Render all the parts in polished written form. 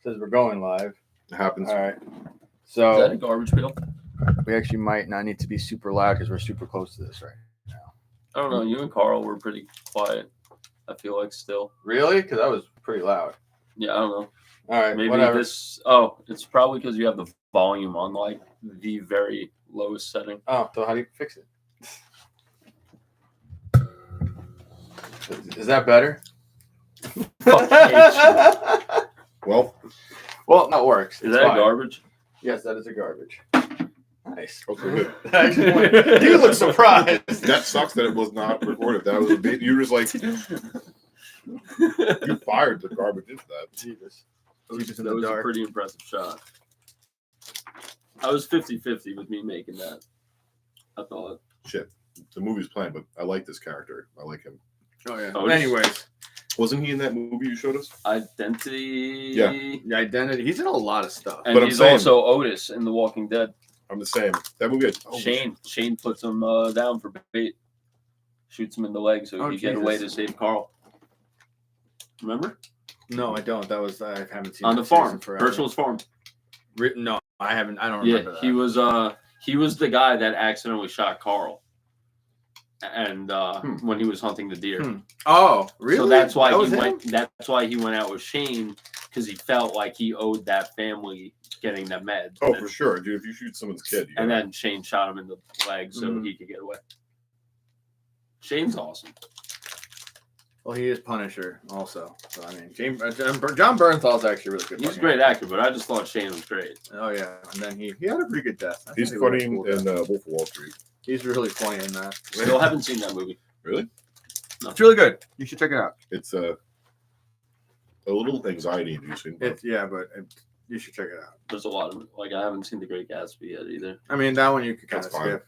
Says we're going live. It happens. All right. Is that So a garbage pail? we actually might not need to be super loud because we're super close to this right now. I don't know. You and Carl were pretty quiet. I feel like still. Really? Because that was pretty loud. Yeah, I don't know. All right. Maybe whatever. this. Oh, it's probably because you have the volume on like the very lowest setting. Oh, so how do you fix it? Is that better? Fuck, Well, Well, that works. Is It's that fine. garbage? Yes, that is a garbage. Nice. okay, good. Actually, you look surprised. That sucks that it was not recorded. That was a bit. You were just like you fired the garbage into that. Jesus. That was a pretty impressive shot. I was 50-50 with me making that. I thought. Shit, the movie's playing, but I like this character. I like him. Oh yeah. Oh, Anyways, Wasn't he in that movie you showed us? Identity. Yeah. the identity. He's in a lot of stuff. And But I'm he's saying- also Otis in The Walking Dead. I'm the same. That movie. Shane puts him down for bait. Shoots him in the leg so Oh, he can get away to Jesus. save Carl. Remember? No, I don't. That was I haven't seen On that the farm. season forever. Herschel's farm. No, I haven't. I don't Yeah, remember that. he was the guy that accidentally shot Carl. And when he was hunting the deer. Oh, really? So that's why That was he him? went. That's why he went out with Shane because he felt like he owed that family getting the meds. Oh, and, for sure, dude. If you shoot someone's kid, you and gotta- then Shane shot him in the leg so Mhm. he could get away. Shane's awesome. Well, he is Punisher also. So I mean, John Bernthal's actually really good. He's a fucking great actor. actor, but I just thought Shane was great. Oh yeah, and then he had a pretty good death. I he's think he was funny a cool in death. Wolf of Wall Street. He's really funny in that. Still haven't seen that movie. Really? It's really good. You should check it out. It's a little anxiety inducing. But you should check it out. There's a lot of like I haven't seen The Great Gatsby yet either. I mean, that one you could kind That's of fine. skip.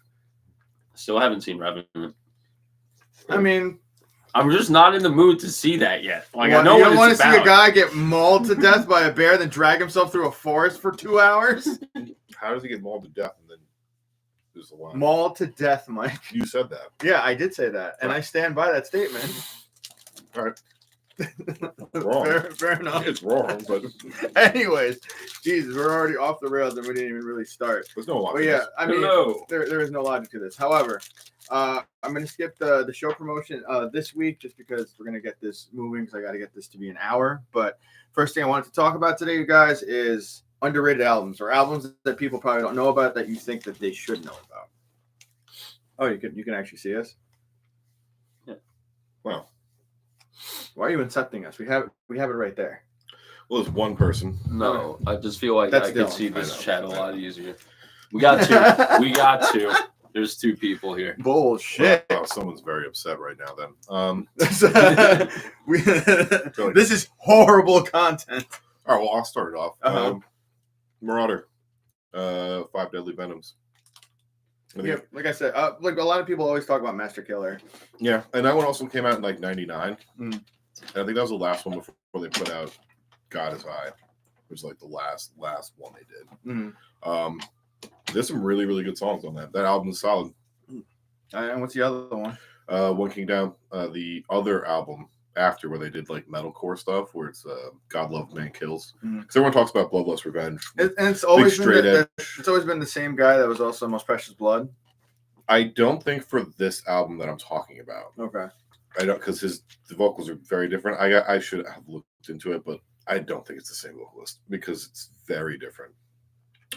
Still haven't seen Revenant. I mean, I'm just not in the mood to see that yet. Like I what, know you what don't want it's to see a about. guy get mauled to death by a bear, then drag himself through a forest for 2 hours? How does he get mauled to death and then there's the line? Mauled to death, Mike. You said that. Yeah, I did say that, and I stand by that statement. All right. Wrong. Fair enough. It's wrong, but Anyways, Jesus, we're already off the rails and we didn't even really start. there's no line. But yeah, I mean, Hello. there is no logic to this. However, I'm going to skip the show promotion this week just because we're going to get this moving because I got to get this to be an hour. But first thing I wanted to talk about today, you guys, is underrated albums or albums that people probably don't know about that you think that they should know about. Oh, you can actually see us? Wow. Why are you incepting us? We have it right there. Well, there's one person. No, I just feel like That's I could Dylan. see I this know. chat a lot easier. We got two. We got two. There's two people here. Bullshit. Wow, someone's very upset right now. Then. This is horrible content. All right. Well, I'll start it off. Uh-huh. Marauder. 5 Deadly Venoms. I think- Yeah, like I said, like a lot of people always talk about Master Killer. Yeah, and that one also came out in like '99. Mm. And I think that was the last one before they put out God Is High, which was like the last one they did. Mm. There's some really, really good songs on that. That album is solid. And what's the other one? One King Down, the other album after where they did like metalcore stuff, where it's God Love Man Kills. Mhm. Because everyone talks about Bloodlust Revenge. And it's always straight been it's always been the same guy that was also Most Precious Blood. I don't think for this album that I'm talking about. Okay. I don't, because the vocals are very different. I should have looked into it, but I don't think it's the same vocalist because it's very different.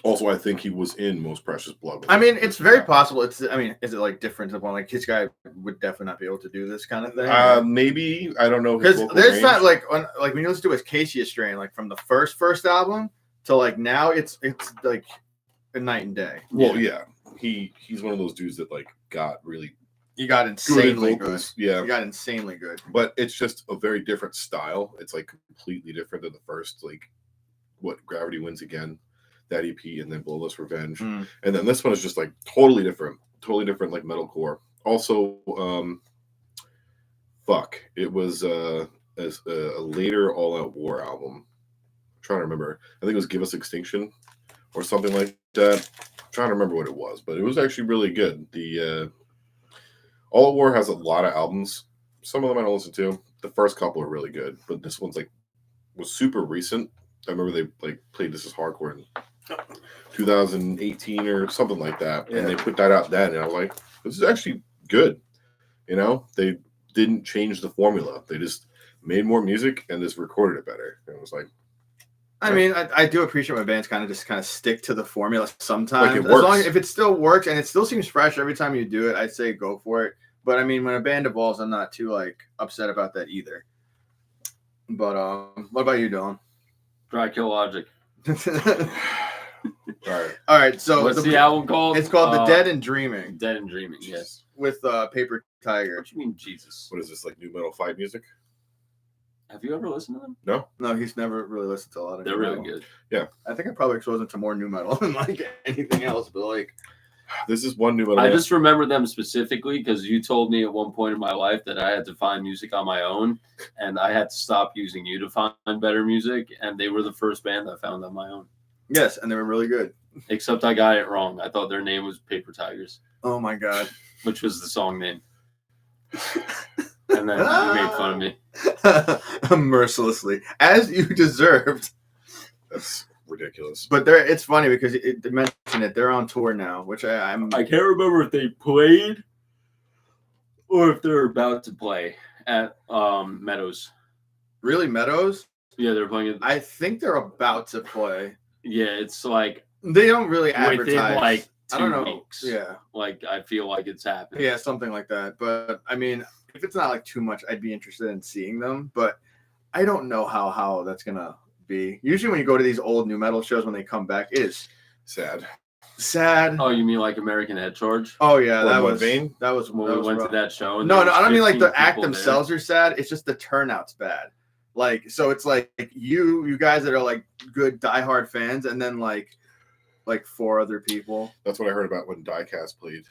Also, I think he was in Most Precious Blood. I mean, it's very possible. Is it like different upon like his guy would definitely not be able to do this kind of thing? Maybe I don't know his Because vocal there's range. not like when you listen to his Acacia Strain, like from the first album to like now, it's like a night and day. Well, yeah, he's one of those dudes that like got really You got good insanely good. vocals. Yeah, You got insanely good. but it's just a very different style. It's like completely different than the first, like what Gravity Wins Again, that EP, and then Bloodlust Revenge, Mm. and then this one is just like totally different like metalcore. Also, it was as a later All Out War album. I'm trying to remember. I think it was Give Us Extinction or something like that. I'm trying to remember what it was, but it was actually really good. The All Out War has a lot of albums. Some of them I don't listen to. The first couple are really good, but this one's like was super recent, I remember they like played This Is Hardcore in 2018 or something like that, and they put that out then, and I was like, this is actually good. You know, they didn't change the formula; they just made more music and just recorded it better. And it was like, I mean, I do appreciate when bands kind of stick to the formula sometimes. Like it works. As long as if it still works and it still seems fresh every time you do it, I'd say go for it. But I mean, when a band evolves, I'm not too like upset about that either. But what about you, Dylan? Dry Kill Logic. All right. So what's the album called? It's called The Dead and Dreaming. Dead and Dreaming. Yes. With Paper Tiger. What do you mean, Jesus? what is this, like new metal fight music? Have you ever listened to them? No, he's never really listened to a lot of. They're new really metal. good. I think I probably exposed him to more new metal than like anything else. But like, This is one new metal. I just remember them specifically because you told me at one point in my life that I had to find music on my own, and I had to stop using you to find better music. And they were the first band I found on my own. yes, and they were really good. Except I got it wrong. I thought their name was Paper Tigers, Oh my god. which was the song name. And then you made fun of me. Mercilessly, as you deserved. That's ridiculous. But it's funny because they mentioned it. They're on tour now, which I'm. I can't remember if they played or if they're about to play at Meadows. Really, Meadows? Yeah, they're playing it. I think they're about to play. Yeah, it's like They don't really within advertise. like 2 I don't know. weeks. Yeah, Like I feel like it's happening. yeah, something like that. But I mean, if it's not like too much, I'd be interested in seeing them. But I don't know how that's gonna be. Usually, when you go to these old new metal shows, when they come back, it is Sad. sad. Oh, you mean like American Head Charge? Oh yeah, Or that what was vein? that was When that we was went rough. to that show. And No, there no, was I don't mean like the 15 act people there. themselves are sad. It's just the turnout's bad. Like, so it's like you guys that are like good diehard fans, and then like 4 other people. That's what I heard about when Diecast played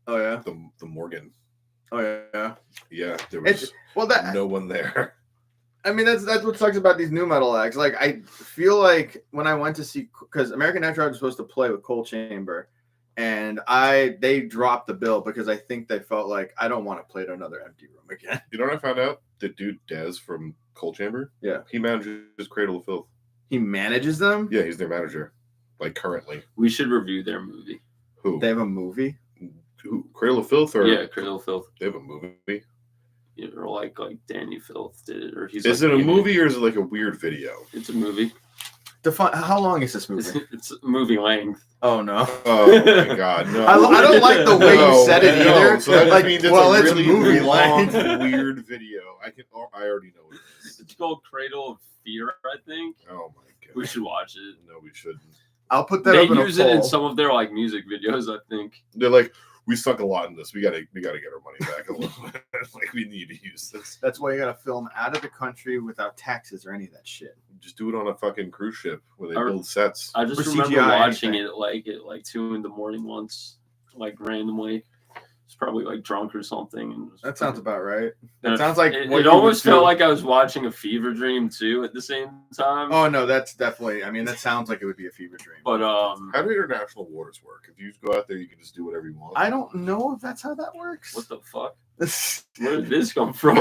Oh yeah. the Morgan. Oh yeah. Yeah, there was That no one there. I mean, that's what sucks about these new metal acts. Like, I feel like when I went to see, because American Head Charge was supposed to play with Coal Chamber, and they dropped the bill because I think they felt like I don't want to play to another empty room again. You know what I found out? The dude Dez from Coal Chamber. Yeah. He manages Cradle of Filth. He manages them. Yeah, he's their manager. Like currently. We should review their movie. Who? They have a movie. Who? Cradle of Filth or Yeah, Cradle of Filth. they have a movie. Yeah, or like Danny Filth did it, or he's. Is like it a in movie or is it like a weird video? It's a movie. How long is this movie? It's movie length. Oh no. Oh my god, no. I don't like the way you said it no. either. So that Like, means it's well, a it's really movie long, length. weird video. I already know what it is. It's called Cradle of Fear, I think. Oh my god. We should watch it. No, we shouldn't. I'll put that They up in a use it in poll. some of their like music videos, I think. They're like, we sunk a lot in this. We gotta get our money back a little bit. Like we need to use this. That's why you gotta film out of the country without taxes or any of that shit. Just do it on a fucking cruise ship where they Or- build sets. I just Or remember CGI, watching anything. it at like 2 a.m. once, like randomly. It's probably like drunk or something. And That sounds about right. and That sounds like it, what it you almost would do. felt like I was watching a fever dream too at the same time. Oh no, that's definitely. I mean, that sounds like it would be a fever dream. But How do international waters work? If you go out there, you can just do whatever you want. I don't know if that's how that works. what the fuck? Where did this come from?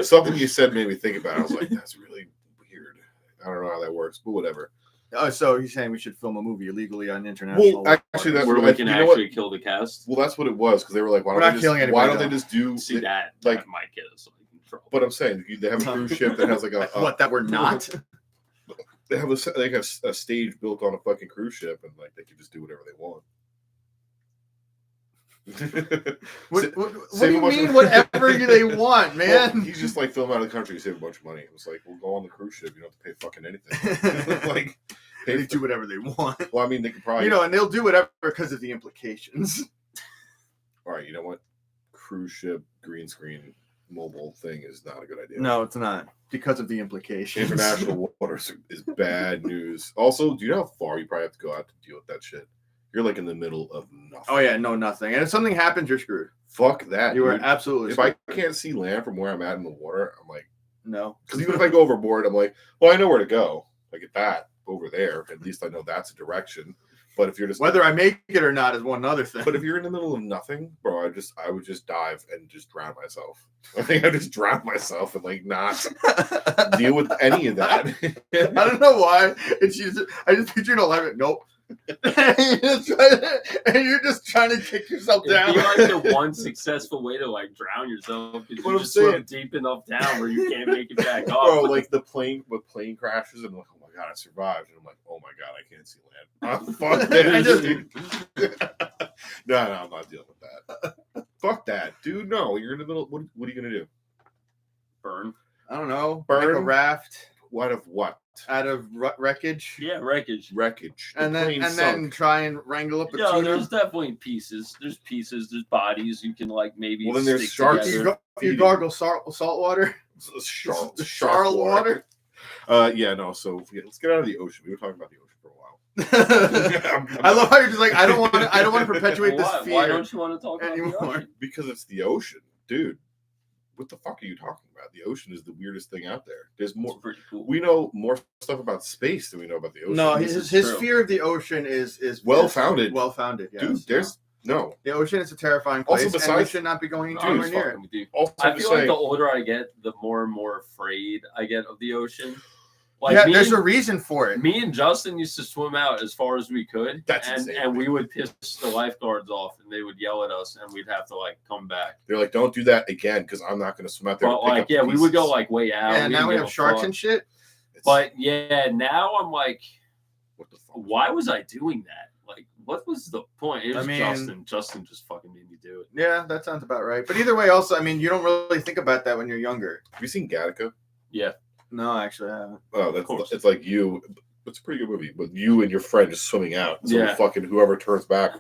Something you said made me think about it. I was like, that's really weird. I don't know how that works, but whatever. Oh, so he's saying we should film a movie illegally on international. Well, actually, waters. that's Where what we I- can you know what? actually kill the cast. Well, that's what it was because they were like, why We're don't not they killing just, anybody, why don't they though. just do See that like- that might get us like in trouble. But I'm saying they have a cruise ship that has like a what that we're not. they have a stage built on a fucking cruise ship and like they can just do whatever they want. What Save do a you bunch mean? of- Whatever they want, Well, man. he's just like film out of the country, save a bunch of money. It was like, we'll go on the cruise ship. You don't have to pay fucking anything. Like, pay They do whatever they want. well, I mean, they could probably, And they'll do whatever because of the implications. all right, you know what? Cruise ship green screen mobile thing is not a good idea. No, it's not because of the implications. International waters is bad news. Also, do you know how far you probably have to go out to deal with that shit? You're like in the middle of nothing. Oh yeah, no, nothing. And if something happens, you're screwed. Fuck that. You are dude. absolutely If screwed. I can't see land from where I'm at in the water, I'm like, No. because even if I go overboard, I'm like, well, I know where to go. I get that over there. At least I know that's a direction. But if you're just Whether I make it or not is one other thing. But if you're in the middle of nothing, bro, I would just dive and just drown myself. I think I just drown myself and like not deal with any of that. I don't know why. I just pictured a life. Nope. And you're just trying to kick yourself It'd down. be like the one successful way to like drown yourself because What you I'm just swim saying. deep enough down where you can't make it back up. Bro, like the plane crashes and I'm like, oh my god, I survived. And I'm like, oh my god, I can't see land. Oh, fuck that. No, I'm not dealing with that. Fuck that, dude. No, you're in the middle. What are you gonna do? Burn. I don't know. Burn? Make a raft What of what? out of wreckage. Yeah, wreckage. Wreckage. The And plane then sunk. try and wrangle up a Yeah, tuna. there's definitely pieces. There's pieces. There's bodies. You can like maybe. Well, then there's stick sharks. together. You gargle salt water. Shark water. Yeah, no. So let's get out of the ocean. We were talking about the ocean for a while. I love how you're just like I don't want to perpetuate this Why? fear Why don't you want to talk about anymore. the ocean? Because it's the ocean, dude. What the fuck are you talking about? The ocean is the weirdest thing out there. There's It's more. pretty cool. We know more stuff about space than we know about the ocean. No, This his is true. fear of the ocean is Well founded. Well founded, yes. Dude, there's no. The ocean is a terrifying Also, place, and we besides- should not be going No, I'm anywhere just near fucking it. with you. Also, I to feel like say, the older I get, the more and more afraid I get of the ocean. Like Yeah, me there's and- a reason for it. Me and Justin used to swim out as far as we could, That's and insane. we would piss the lifeguards off, and they would yell at us, and we'd have to like come back. they're like, don't do that again because I'm not going to swim out there. But and pick like, up yeah, we would go pieces. like way out. Yeah, now didn't we give have a sharks fuck. and shit. It's- But yeah, now I'm like, what the fuck? why was I doing that? Like, what was the point? It I was mean- Justin. Justin just fucking made me do it. Yeah, that sounds about right. But either way, also, I mean, you don't really think about that when you're younger. Have you seen Gattaca? Yeah, No, actually, I haven't. Oh, Of course. it's like you. It's a pretty good movie, but you and your friend just swimming out. So Yeah. fucking whoever turns back,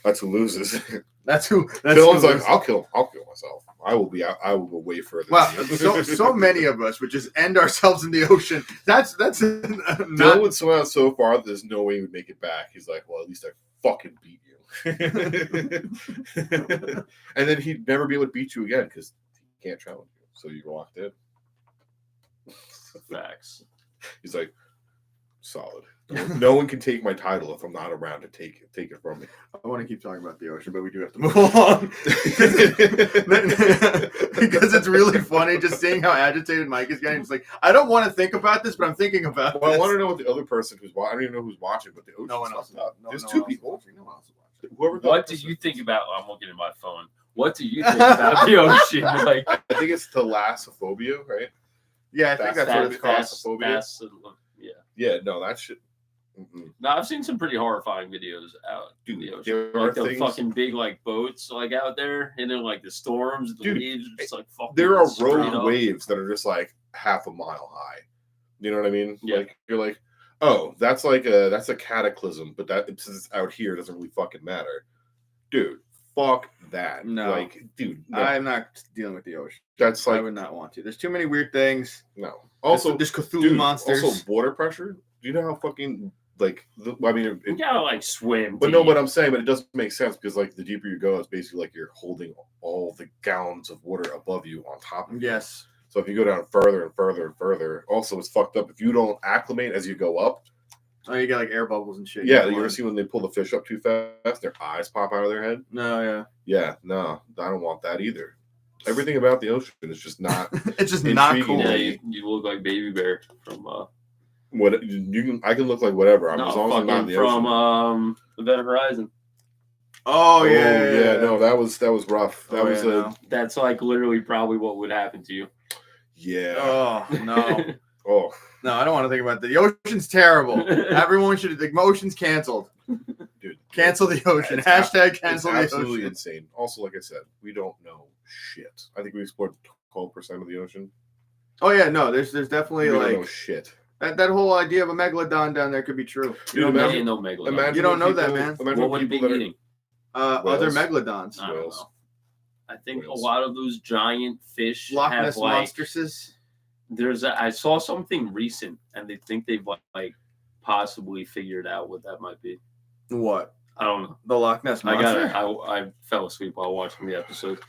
that's who loses. That's who. Dylan's like, I'll kill myself. I will be out. I will go way further. Wow, than you." so many of us would just end ourselves in the ocean. That's Dylan not. would swim out so far that there's no way he would make it back. He's like, well, at least I fucking beat you. And then he'd never be able to beat you again because he can't challenge you. So you're locked in. facts. He's like, solid. No one can take my title if I'm not around to take it from me. I want to keep talking about the ocean, but we do have to move along because it's really funny just seeing how agitated Mike is getting. It's like I don't want to think about this, but I'm thinking about. Well, I this. want to know what the other person who's watching. I don't even know who's watching, but the ocean. No one else. There's no two one else people. watching, no one else is watching. Whoever. the What other do person- you think about? I'm looking at my phone. What do you think about the ocean? Like I think it's thalassophobia, right? Yeah, I think that's what it's called. Thalassophobia? yeah. Yeah, no, that shit. Mm-mm. No, I've seen some pretty horrifying videos out in the Dude, ocean. there Like are the things. fucking big like boats like out there, and then like the storms, the Dude, waves, just like fucking. There are straight rogue up. waves that are just like half a mile high. You know what I mean? Yeah. Like you're like, oh, that's a cataclysm, but that since it's out here, it doesn't really fucking matter, dude. Fuck that. No. Like, dude, no. I'm not dealing with the oceon. That's I like would not want to. There's too many weird things. no. Also, there's Cthulhu dude, monsters. Also, water pressure. Do you know how fucking like? I mean, You gotta like swim. but no, deep. what I'm saying, but it doesn't make sense because like the deeper you go, it's basically like you're holding all the gallons of water above you on top of you. Yes. So if you go down further and further and further, also it's fucked up. If you don't acclimate as you go up, Oh, you get like air bubbles and shit. yeah, you ever see when they pull the fish up too fast, their eyes pop out of their head? No, yeah. Yeah, no, I don't want that either. Everything about the ocean is just not It's just not Intriguing. cool. Yeah, you look like Baby Bear from what you can. I can look like whatever. I'm as long as I'm not in the from ocean. Event Horizon. Oh yeah. No, that was rough. That Oh, was yeah, a no. That's like literally probably what would happen to you. yeah. Oh no. Oh, No, I don't want to think about that. The ocean's terrible. Everyone should. The ocean's canceled. dude, Cancel the ocean. It's Hashtag it's cancel the absolutely ocean. insane. Also, like I said, we don't know shit. I think we explored 12% of the ocean. Oh yeah, no. There's We definitely don't know like shit. that whole idea of a megalodon down there could be true. Dude, There imagine- ain't no megalodon. Imagine You don't what know that, people- man. Imagine What would it be people that are- eating? Other Whales. megalodons. I don't Whales. know. I think Whales. a lot of those giant fish Loch have Ness like. monstresses. I saw something recent, and they think they've like possibly figured out what that might be. What? I don't know. The Loch Ness I monster. got it. I fell asleep while watching the episode.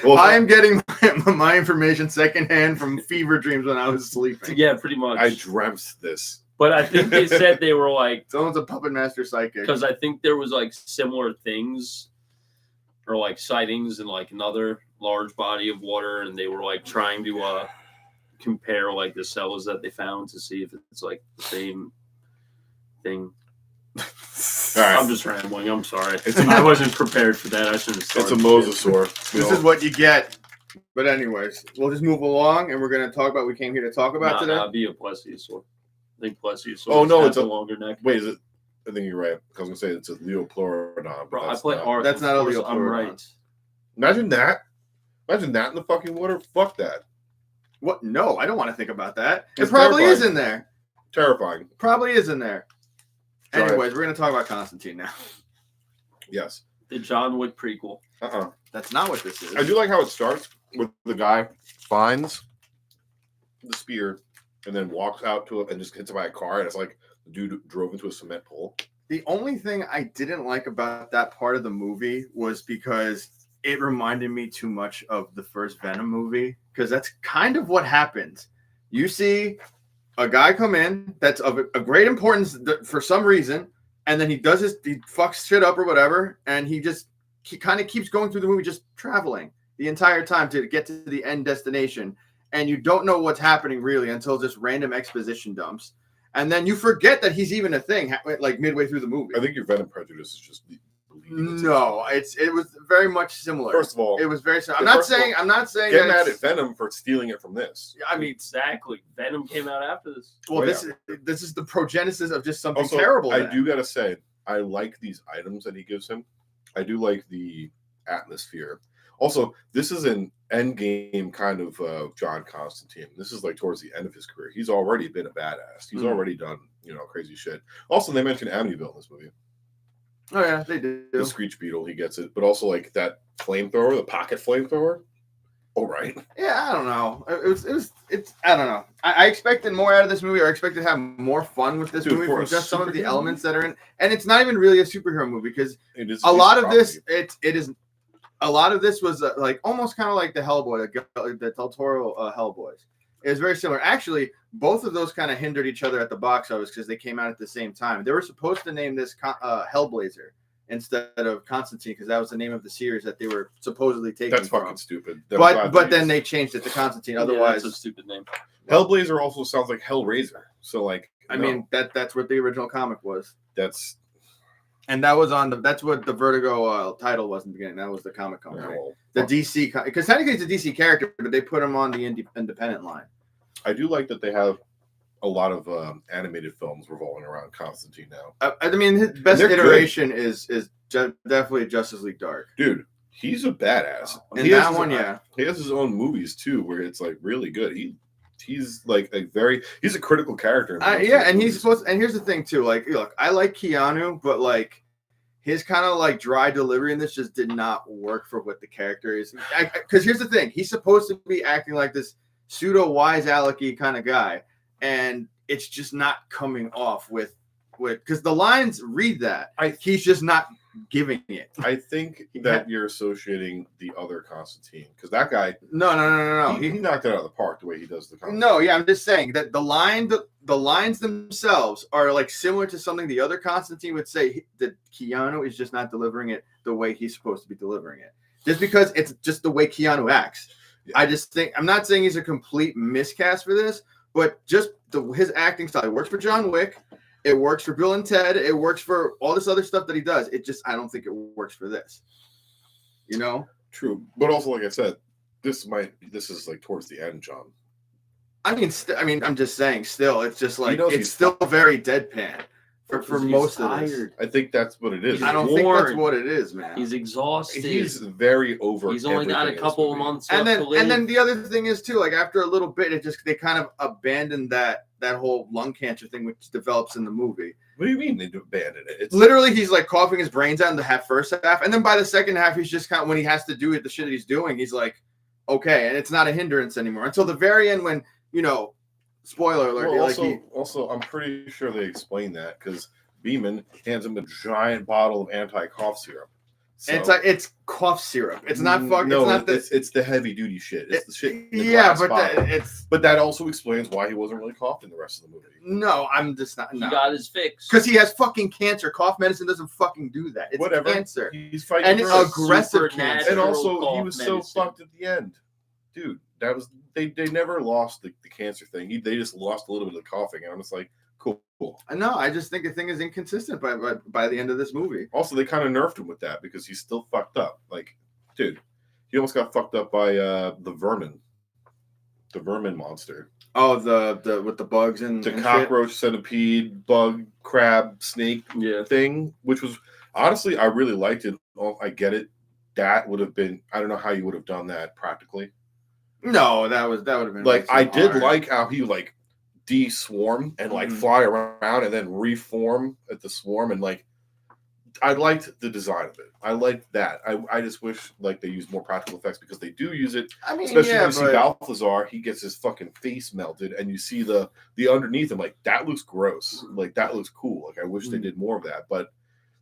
Well, I am getting my information secondhand from fever dreams when I was sleeping. Yeah, pretty much. I dreamt this But I think they said they were like, Someone's a puppet master psychic. because I think there was like similar things or like sightings in like another large body of water, and they were like trying to compare like the cells that they found to see if it's like the same thing. All right. I'm just rambling. I'm sorry. I wasn't prepared for that. I shouldn't have It's started. a mosasaur. This is what you get. But anyways, we'll just move along, and we're going to talk about what we came here to talk about today. It'd be a plesiosaur. I think plesiosaur. Oh, no, it's a longer neck. Wait, is it? I think you're right. I was gonna say it's a Leopleurodon. Bro, I play Ark. That's not a Leopleurodon. I'm Leopleurodon. right. Imagine that. Imagine that in the fucking water. Fuck that. What? No, I don't want to think about that. It's It probably terrifying. is in there. Terrifying. Probably is in there. Try it. Anyways, we're going to talk about Constantine now. Yes. The John Wick prequel. That's not what this is. I do like how it starts with the guy finds the spear and then walks out to it and just hits it by a car, and it's like the dude drove into a cement pole. The only thing I didn't like about that part of the movie was because it reminded me too much of the first Venom movie, because that's kind of what happens. You see a guy come in that's of a great importance for some reason, and then he fucks shit up or whatever, and he kind of keeps going through the movie just traveling the entire time to get to the end destination, and you don't know what's happening really until just random exposition dumps. And then you forget that he's even a thing, like midway through the movie. I think your Venom prejudice is just No, it was very much similar. First of all, it was very similar. I'm not saying get mad at Venom for stealing it from this. I mean, exactly. Venom came out after this. Well, Oh, this is the progenesis of just something Also, terrible. I do gotta say, I like these items that he gives him. I do like the atmosphere. Also, this is an endgame kind of John Constantine. This is like towards the end of his career. He's already been a badass. He's already done, crazy shit. Also, they mentioned Amityville in this movie. Oh yeah, they do. The Screech Beetle, he gets it. But also like that flamethrower, the pocket flamethrower. All right. Yeah, I don't know. It's I don't know. I expected more out of this movie, or I expected to have more fun with this movie from just some of the elements that are in. And it's not even really a superhero movie, because a lot of this a lot of this was like almost kind of like the Hellboy, the Del Toro Hellboys. It was very similar. Actually, both of those kind of hindered each other at the box office because they came out at the same time. They were supposed to name this Hellblazer instead of Constantine, because that was the name of the series that they were supposedly taking. That's from. fucking stupid. But then they changed it to Constantine. Otherwise, that's a stupid name. Hellblazer also sounds like Hellraiser. So like, I mean that's what the original comic was. And that was that's what the Vertigo title was in the beginning. That was the comic company. well, The DC, because technically it's a DC character, but they put him on the independent line. I do like that they have a lot of animated films revolving around Constantine now. I mean, his best iteration is definitely Justice League Dark. Dude, he's a badass. And that one, yeah. He has his own movies too, where it's like really good. He's like he's a critical character. Yeah, and he's supposed. And here's the thing too. Like, look, I like Keanu, but like his kind of like dry delivery in this just did not work for what the character is. Because here's the thing: he's supposed to be acting like this pseudo wise alecky kind of guy, and it's just not coming off with because the lines read that he's just not giving it. I think that you're associating the other Constantine, because that guy. No. He knocked it out of the park the way he does the Constantine. No, yeah, I'm just saying that the lines themselves are like similar to something the other Constantine would say, that Keanu is just not delivering it the way he's supposed to be delivering it. Just because it's just the way Keanu acts. Yeah. I just think, I'm not saying he's a complete miscast for this, but just his acting style. It works for John Wick. It works for Bill and Ted. It works for all this other stuff that he does. I don't think it works for this. You know? True. But also, like I said, this is like towards the end, John. I mean, I'm just saying still, it's just like, it's still very deadpan for most of this. I think that's what it is. I don't think that's what it is, man. He's exhausted. He's very over. He's only got a couple of months and left to live. And then the other thing is too, like after a little bit, they kind of abandoned that whole lung cancer thing, which develops in the movie. What do you mean they abandoned it? It's literally, he's like coughing his brains out in the first half, and then by the second half, he's just kind of, when he has to do it, the shit that he's doing, he's like, okay, and it's not a hindrance anymore until the very end when, spoiler alert. Well, also, I'm pretty sure they explained that because Beeman hands him a giant bottle of anti-cough syrup. So, it's cough syrup. It's not fucking. No, it's the heavy duty shit. It's the shit. In the yeah, glass but bottle. it's But that also explains why he wasn't really coughing the rest of the movie. no. I'm just not. He No. got his fix. Because he has fucking cancer. Cough medicine doesn't fucking do that. It's Whatever. cancer. He's fighting And for aggressive Supernatural cancer. And also, he cough was so medicine. fucked at the end, dude. That was they never lost the cancer thing. They just lost a little bit of the coughing, and I'm just like, cool. No, I just think the thing is inconsistent by the end of this movie. Also, they kind of nerfed him with that because he's still fucked up. Like, dude, he almost got fucked up by the vermin monster. Oh, the with the bugs and The and cockroach, centipede, bug, crab, snake thing, which was honestly, I really liked it. Oh, I get it. That would have been, I don't know how you would have done that practically. shit. No, that would have been Like, way I too did hard. like how he like de-swarm and like Mhm. fly around and then reform at the swarm, and like I liked the design of it. I liked that. I just wish like they used more practical effects because they do use it. I mean, Especially yeah, when you see but Balthazar, he gets his fucking face melted, and you see the underneath him. Like, that looks gross. Like, that looks cool. Like, I wish they did more of that. But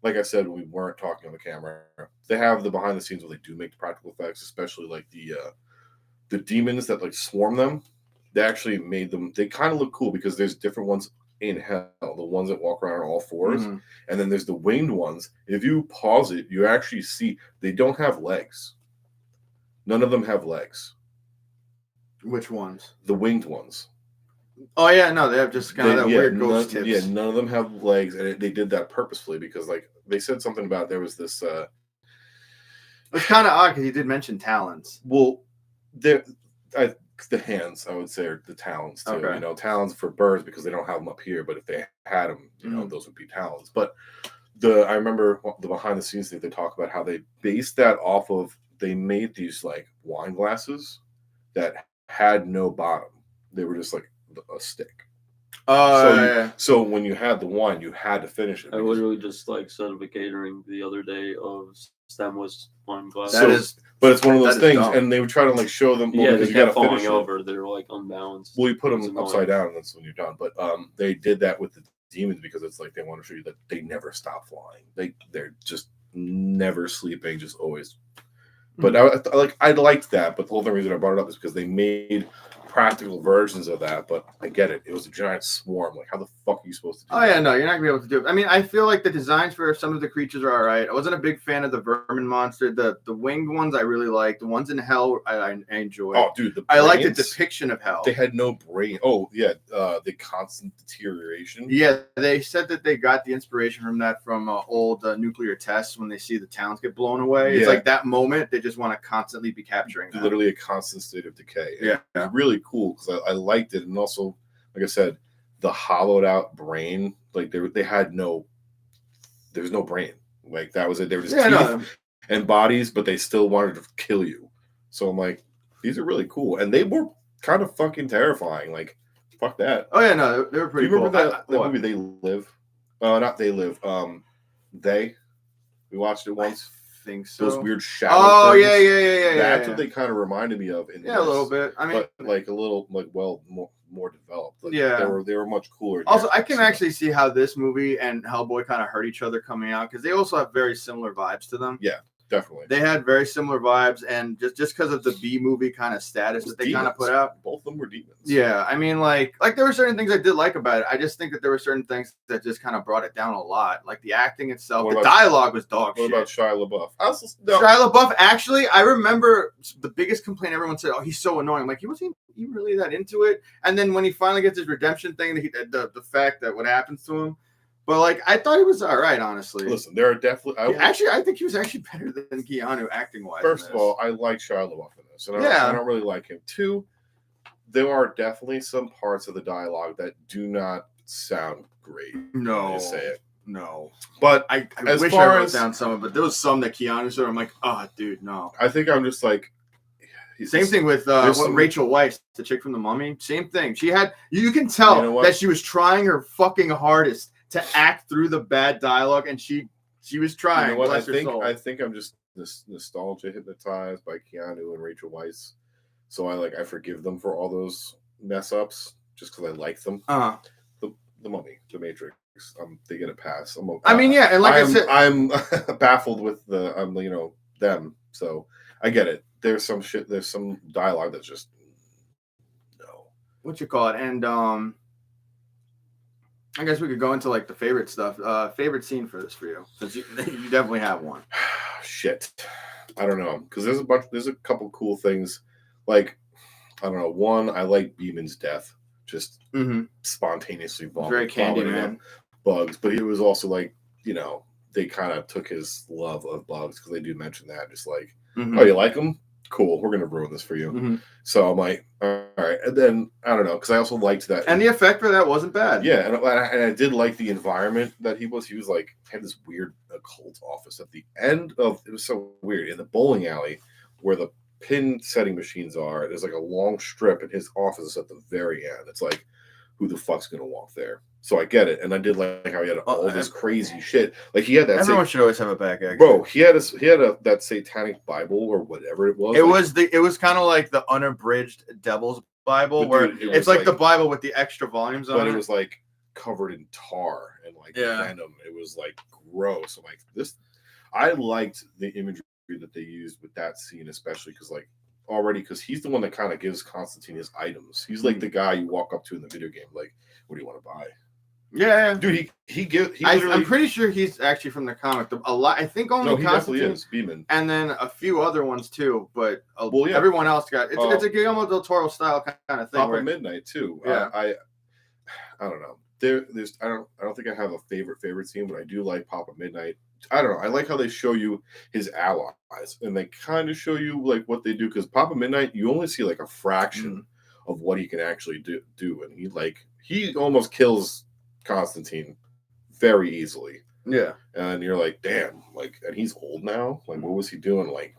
like I said, we weren't talking on the camera. They have the behind the scenes where they do make the practical effects, especially like the demons that like swarm them. They actually made them. They kind of look cool because there's different ones in hell. The ones that walk around on all fours, Mhm. and then there's the winged ones. If you pause it, you actually see they don't have legs. None of them have legs. Which ones? The winged ones. Oh yeah, no, they have just kind of that weird ghost none, tips. Yeah, none of them have legs, and they did that purposefully because, like, they said something about there was this. It's kind of odd because you did mention talons. Well, the hands, I would say, are the talons too. Okay. You know, talons for birds because they don't have them up here, but if they had them, you know, those would be talons. But I remember the behind the scenes thing. They talk about how they based that off of they made these like wine glasses that had no bottom. They were just like a stick. So when you had the wine, you had to finish it. I literally just like set up a catering the other day of stemless wine glasses. That is, but it's one of those things, dumb. and they would try to like show them. Well, yeah, because they you got kept to finish falling it. over. They were like unbalanced. Well, you put It was them annoying. upside down, and that's when you're done. But they did that with the demons because it's like they want to show you that they never stop flying. They're just never sleeping, just always. But I liked that. But the whole reason I brought it up is because they made practical versions of that. But I get it. It was a giant swarm. Like, how the fuck are you supposed to do Oh that? yeah, no, you're not gonna be able to do it. I mean, I feel like the designs for some of the creatures are all right. I wasn't a big fan of the vermin monster. The winged ones I really liked. The ones in hell I enjoyed. Oh, dude, I like the brains, depiction of hell. They had no brain. Oh yeah, the constant deterioration. Yeah, they said that they got the inspiration from that from old nuclear tests when they see the towns get blown away. It's Yeah. like that moment they just want to constantly be capturing. That. Literally a constant state of decay. And Yeah. it was really cool because I liked it, and also, like I said, the hollowed out brain. Like they had no, there was no brain. Like that was it. They were just teeth and bodies, but they still wanted to kill you. So I'm like, these are really cool, and they were kind of fucking terrifying. Like, fuck that. Oh yeah, no, they were pretty. Do you remember cool. that movie They Live? Not They Live. They. We watched it once. I think so. Those weird shadow. Oh things. yeah. That's what they kind of reminded me of. In a little bit. I mean, but like a little more developed. Like, yeah, they were much cooler. Also, I can actually see how this movie and Hellboy kind of hurt each other coming out because they also have very similar vibes to them. Yeah, definitely. They had very similar vibes, and just because of the B movie kind of status that they kind of put out. Both of them were demons. Yeah, I mean, like there were certain things I did like about it. I just think that there were certain things that just kind of brought it down a lot. Like the acting itself, the dialogue was dog shit. What about Shia LaBeouf? Shia LaBeouf, actually, I remember the biggest complaint everyone said, "Oh, he's so annoying." I'm like, he wasn't even really that into it. And then when he finally gets his redemption thing, the fact that what happens to him. But like, I thought he was all right, honestly. Listen, there are definitely. I think he was actually better than Keanu acting wise. First of all, I like Shia LaBeouf in this, and I don't really like him. Two, there are definitely some parts of the dialogue that do not sound great. No, when you say it. No, but I wish I wrote down some of it. But there was some that Keanu said. I'm like, oh, dude, no. I think I'm just like. Same thing with Rachel Weisz, the chick from The Mummy. Same thing. She had. You can tell that she was trying her fucking hardest to act through the bad dialogue, and she was trying. You know what? I think I'm just nostalgia hypnotized by Keanu and Rachel Weisz, so I forgive them for all those mess ups just because I like them. The Mummy. The Matrix. They get a pass. I mean, yeah, and like I said, I'm baffled with them. So I get it. There's some shit. There's some dialogue that's just no. What you call it? And I guess we could go into like the favorite stuff. Favorite scene for you, since you definitely have one. Shit, I don't know, because there's a couple cool things. Like, I don't know. One, I like Beeman's death, just spontaneously very Candyman bugs, but it was also like, they kind of took his love of bugs, because they do mention that, just like, oh, you like them? Cool, we're gonna ruin this for you. So I'm like, all right, and then I don't know, because I also liked that, and the effect for that wasn't bad. Yeah, and I did like the environment that he was like, had this weird occult office at the end of, it was so weird, in the bowling alley where the pin setting machines are. There's like a long strip, and his office is at the very end. It's like, who the fuck's gonna walk there? So I get it, and I did like how he had all this crazy shit. Like, he had that. Everyone should always have a back exit. Bro, he had that satanic Bible or whatever it was. It was kind of like the unabridged Devil's Bible, where it's like the Bible with the extra volumes on it. But it was like covered in tar and like venom. It was like gross. I'm like, this. I liked the imagery that they used with that scene, especially because he's the one that kind of gives Constantine his items. He's like the guy you walk up to in the video game, like, what do you want to buy? Yeah, dude. I'm pretty sure he's actually from the comic. A lot. I think only he Constantine definitely is. Beeman, and then a few other ones too. But yeah. Everyone else got it's a Guillermo del Toro style kind of thing. Papa Midnight too. Yeah, I don't know. There's I don't think I have a favorite scene, but I do like Papa Midnight. I don't know. I like how they show you his allies, and they kind of show you like what they do, because Papa Midnight, you only see like a fraction of what he can actually do, and he almost kills Constantine very easily. Yeah. And you're like, damn, like, and he's old now. Like, what was he doing like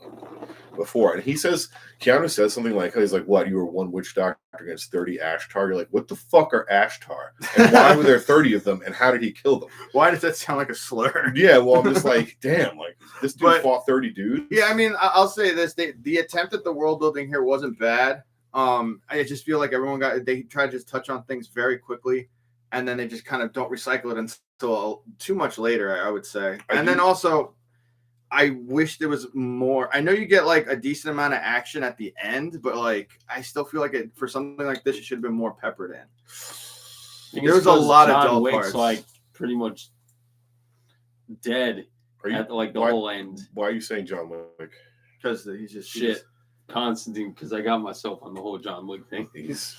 before? And Keanu says something like, he's like, what, you were one witch doctor against 30 Ashtar? You're like, what the fuck are Ashtar? And why were there 30 of them? And how did he kill them? Why does that sound like a slur? Yeah, well, I'm just like, damn, like, this dude fought 30 dudes. Yeah, I mean, I'll say this. The attempt at the world building here wasn't bad. I just feel like they try to just touch on things very quickly, and then they just kind of don't recycle it until too much later, I would say. Then also, I wish there was more. I know you get like a decent amount of action at the end, but like I still feel like for something like this, it should have been more peppered in. There was a lot of dull parts. Like pretty much dead at the whole end. Why are you saying John Wick? Because he's just shit. Constantine, because I got myself on the whole John Wick thing. Because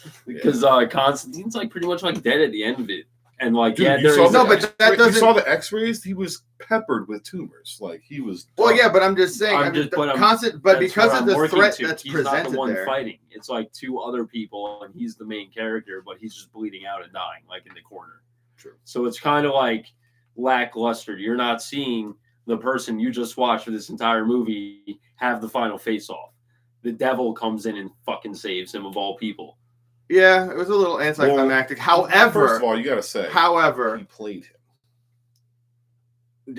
Constantine's like pretty much like dead at the end of it, and like dude, you saw the X-rays. He was peppered with tumors. Like he was. Well, yeah, but I'm just saying. Because of the threat that's he's presented not the one there. Fighting. It's like two other people, and he's the main character, but he's just bleeding out and dying, like in the corner. True. So it's kind of like lackluster. You're not seeing the person you just watched for this entire movie have the final face-off. The devil comes in and fucking saves him of all people. Yeah, it was a little anticlimactic. However, first of all, you gotta say, he played him.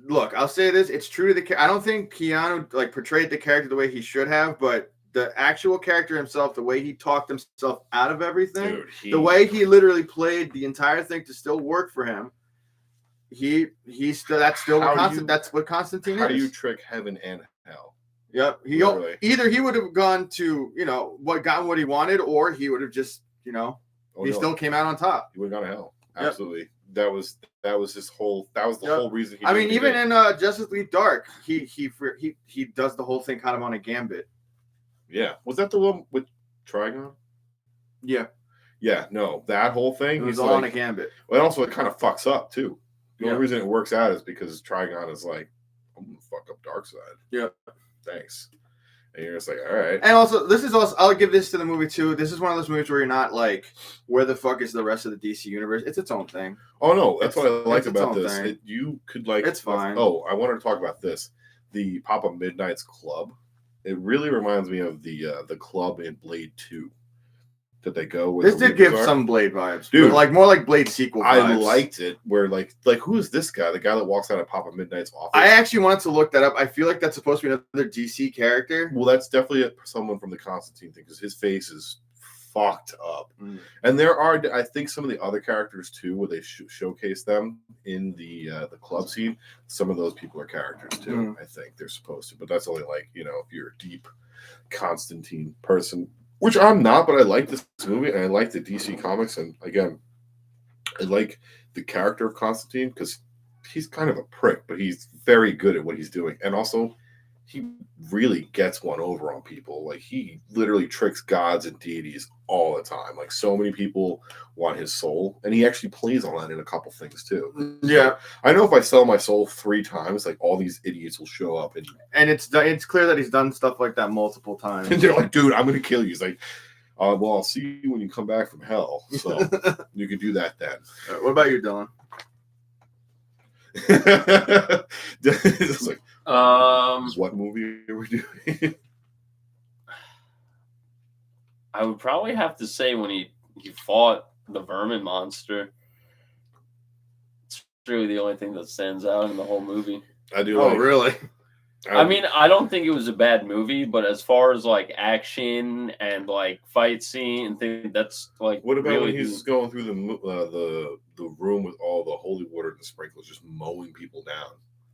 Look, I'll say this: it's true to the. I don't think Keanu portrayed the character the way he should have, but the actual character himself, the way he talked himself out of everything, the way he literally played the entire thing to still work for him. That's what Constantine is. How do you trick heaven and hell? Yep. Either he would have gone to, gotten what he wanted, or he would have just, still came out on top. He would have gone to hell. Absolutely. Yep. That was the whole reason. Even in Justice League Dark, he does the whole thing kind of on a gambit. Yeah. Was that the one with Trigon? Yeah. Yeah. No, that whole thing. It was all on a gambit. Well, also it kind of fucks up too. The only reason it works out is because Trigon is like, I'm gonna fuck up Darkseid. Yeah. Thanks. And you're just like, all right. And also, I'll give this to the movie too. This is one of those movies where you're not like, where the fuck is the rest of the DC universe? It's its own thing. Oh no, that's what I like about this. You could like, it's fine. Oh, I wanted to talk about this. The Papa Midnight's club. It really reminds me of the club in Blade 2. That they go with. This did give some Blade vibes, dude. Like more like Blade sequel vibes. I liked it. Where like who is this guy? The guy that walks out of Papa Midnight's office. I actually wanted to look that up. I feel like that's supposed to be another DC character. Well, that's definitely someone from the Constantine thing, because his face is fucked up. And there are, I think, some of the other characters too, where they showcase them in the club scene. Some of those people are characters too. I think they're supposed to, but that's only like, you know, if you're a deep Constantine person, which I'm not. But I like this movie and I like the DC comics, and again, I like the character of Constantine because he's kind of a prick, but he's very good at what he's doing, and also he really gets one over on people. Like, he literally tricks gods and deities all the time. Like, so many people want his soul, and he actually plays on that in a couple things too. Yeah, so, I know if I sell my soul 3 times, like, all these idiots will show up, and it's clear that he's done stuff like that multiple times. And they're like, dude, I'm gonna kill you. He's like, well, I'll see you when you come back from hell. So you can do that then. What about you, Dylan? It's like, what movie are we doing? I would probably have to say when he fought the vermin monster. It's really the only thing that stands out in the whole movie. I do. Oh, really? I mean, I don't think it was a bad movie, but as far as like action and like fight scene and things, that's like. What about really when he's going through the room with all the holy water and the sprinkles, just mowing people down?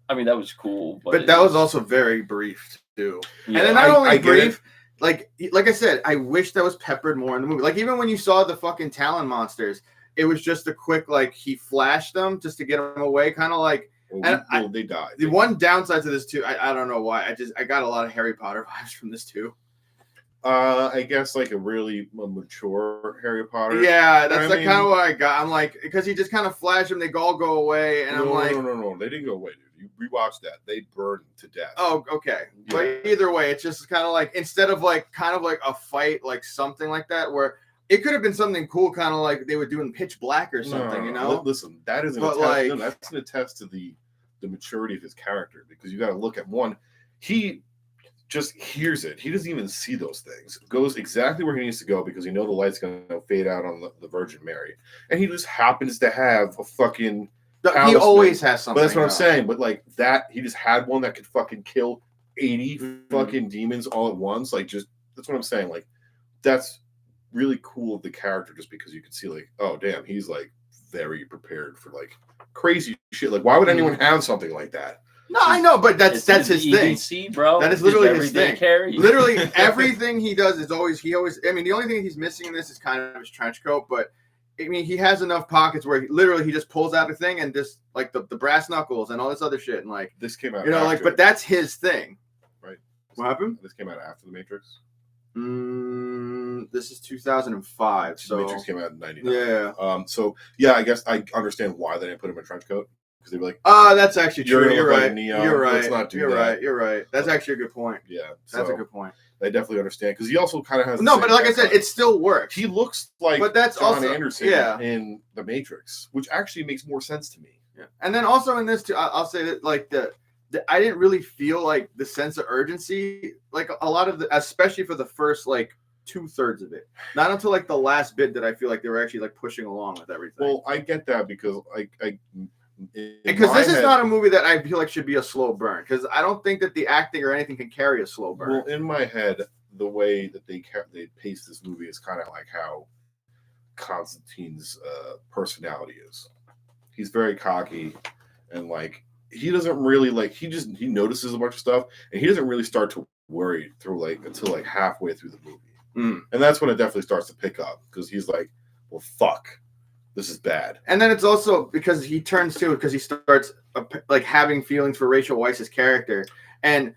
I mean, that was cool, but that was also very brief too. Yeah, and then not only brief, like I said, I wish that was peppered more in the movie. Like, even when you saw the fucking Talon monsters, it was just a quick, like, he flashed them just to get them away, kind of like. Well, they died. The one downside to this too, I don't know why. I got a lot of Harry Potter vibes from this too. I guess like a really mature Harry Potter. Yeah, that's kind of what I got. I'm like, because he just kind of flashed them, they all go away, and I'm like, no, they didn't go away, dude. You rewatch that, they burned to death. Oh, okay. Yeah. But either way, it's just kind of like, instead of like kind of like a fight, like something like that, where it could have been something cool, kind of like they would do in Pitch Black or something, you know? Listen, that is that's an attest to the maturity of his character, because you got to look at one, he just hears it. He doesn't even see those things. Goes exactly where he needs to go because the light's going to fade out on the Virgin Mary. And he just happens to have a fucking talisman. He always has something. But that's what I'm saying. But like that, he just had one that could fucking kill 80 fucking demons all at once. Like, just, that's what I'm saying. Like, that's really cool of the character, just because you can see like, oh damn, he's like very prepared for like crazy shit. Like, why would anyone have something like that? No, I know, but that's his thing. EDC, bro. That is literally his thing. Carry. Literally everything he does is always. I mean, the only thing he's missing in this is kind of his trench coat, but I mean, he has enough pockets where he just pulls out a thing and just like the brass knuckles and all this other shit, and like this came out, like, but that's his thing, right? What happened? This came out after The Matrix. This is 2005. So The Matrix came out in 99. Yeah. So yeah, I guess I understand why they didn't put him in a trench coat, because they were like, that's actually true. You're right. You're right. Let's not do that. You're right. That's actually a good point. Yeah, that's a good point. I definitely understand, because he also kind of has but like I said, it still works. He looks like but that's John also, Anderson in The Matrix, which actually makes more sense to me. Yeah, and then also in this too, I'll say that like I didn't really feel like the sense of urgency, like a lot of especially for the first like 2/3 of it. Not until like the last bit did I feel like they were actually like pushing along with everything. Well, I get that, because because this is not a movie that I feel like should be a slow burn, because I don't think that the acting or anything can carry a slow burn. Well, in my head, the way that they pace this movie is kind of like how Constantine's personality is. He's very cocky, and like he doesn't really like he notices a bunch of stuff, and he doesn't really start to worry through like until like halfway through the movie, and that's when it definitely starts to pick up, because he's like, well, fuck. This is bad. And then it's also because he turns to it, because he starts like having feelings for Rachel Weisz's character. And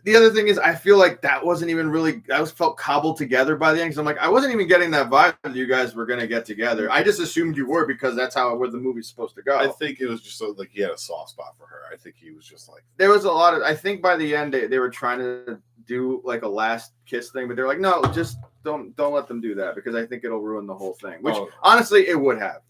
the other thing is, I feel like that wasn't even really, felt cobbled together by the end. Because I'm like, I wasn't even getting that vibe that you guys were going to get together. I just assumed you were, because that's where the movie's supposed to go. I think it was just so like he had a soft spot for her. I think he was just like, there was a lot of, I think by the end they were trying to do like a last kiss thing, but they're like, no, just don't let them do that, because I think it'll ruin the whole thing. Which honestly, it would have